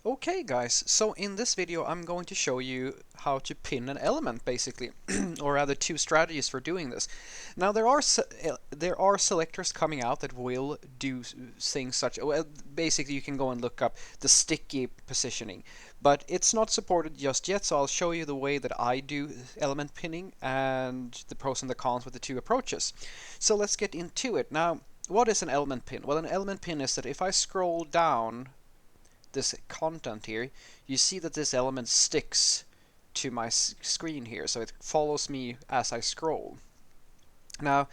Okay guys, so in this video I'm going to show you how to pin an element basically, or rather two strategies for doing this. Now there are selectors coming out that will do things such, well, basically you can go and look up the sticky positioning, but it's not supported just yet, so I'll show you the way that I do element pinning and the pros and the cons with the two approaches. So let's get into it. Now, what is an element pin? Well, an element pin is that if I scroll down this content here, you see that this element sticks to my screen here, so it follows me as I scroll. Now,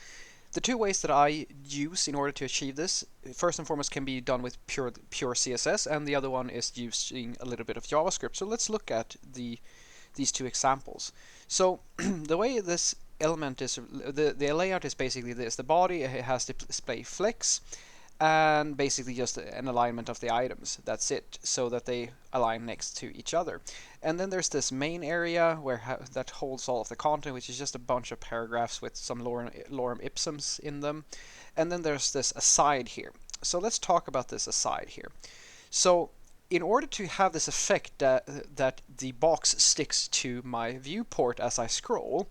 the two ways that I use in order to achieve this, first and foremost, can be done with pure CSS, and the other one is using a little bit of JavaScript. So let's look at these two examples. So the way this element is, the layout is basically this. The body has display flex, and basically just an alignment of the items. That's it, so that they align next to each other. And then there's this main area where that holds all of the content, which is just a bunch of paragraphs with some lorem ipsums in them. And then there's this aside here. So let's talk about this aside here. So in order to have this effect that the box sticks to my viewport as I scroll,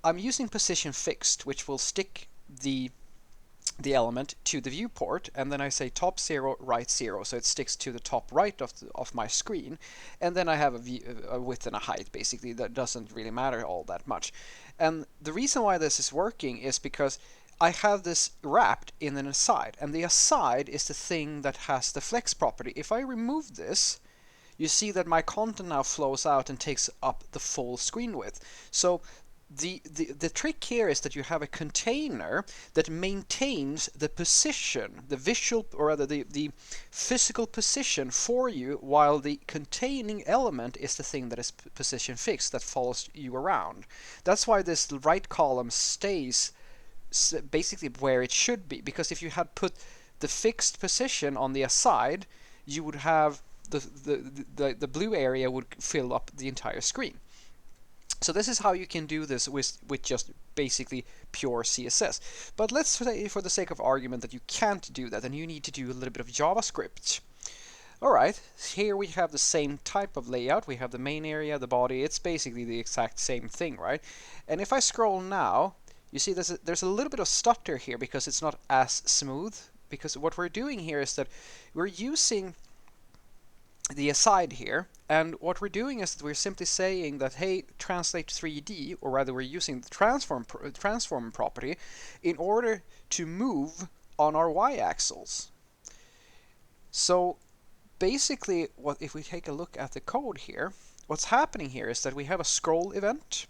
I'm using position fixed, which will stick the element to the viewport, and then I say top 0, right 0, so it sticks to the top right of my screen, and then I have a width and a height, basically. That doesn't really matter all that much. And the reason why this is working is because I have this wrapped in an aside, and the aside is the thing that has the flex property. If I remove this, you see that my content now flows out and takes up the full screen width. So the trick here is that you have a container that maintains the position, the visual, or rather the physical position for you, while the containing element is the thing that is position fixed, that follows you around. That's why this right column stays basically where it should be, because if you had put the fixed position on the aside, you would have the blue area would fill up the entire screen. So this is how you can do this with just basically pure CSS. But let's say, for the sake of argument, that you can't do that, and you need to do a little bit of JavaScript. Alright, here we have the same type of layout. We have the main area, the body. It's basically the exact same thing, right? And if I scroll now, you see there's a little bit of stutter here because it's not as smooth. Because what we're doing here is that we're using the aside here, and what we're doing is that we're simply saying that, hey, translate 3D, or rather we're using the transform property in order to move on our y-axis. So basically, if we take a look at the code here, what's happening here is that we have a scroll event,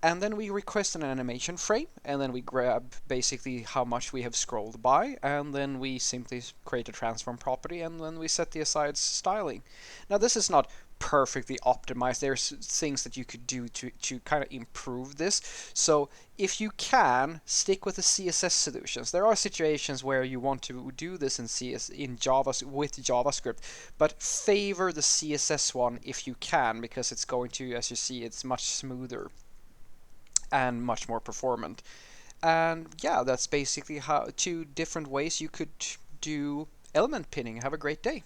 and then we request an animation frame, and then we grab basically how much we have scrolled by, and then we simply create a transform property, and then we set the aside styling. Now this is not perfectly optimized. There's things that you could do to kind of improve this. So if you can, stick with the CSS solutions. There are situations where you want to do this in with JavaScript, but favor the CSS one if you can, because it's going to, as you see, it's much smoother and much more performant. And yeah, that's basically how two different ways you could do element pinning. Have a great day.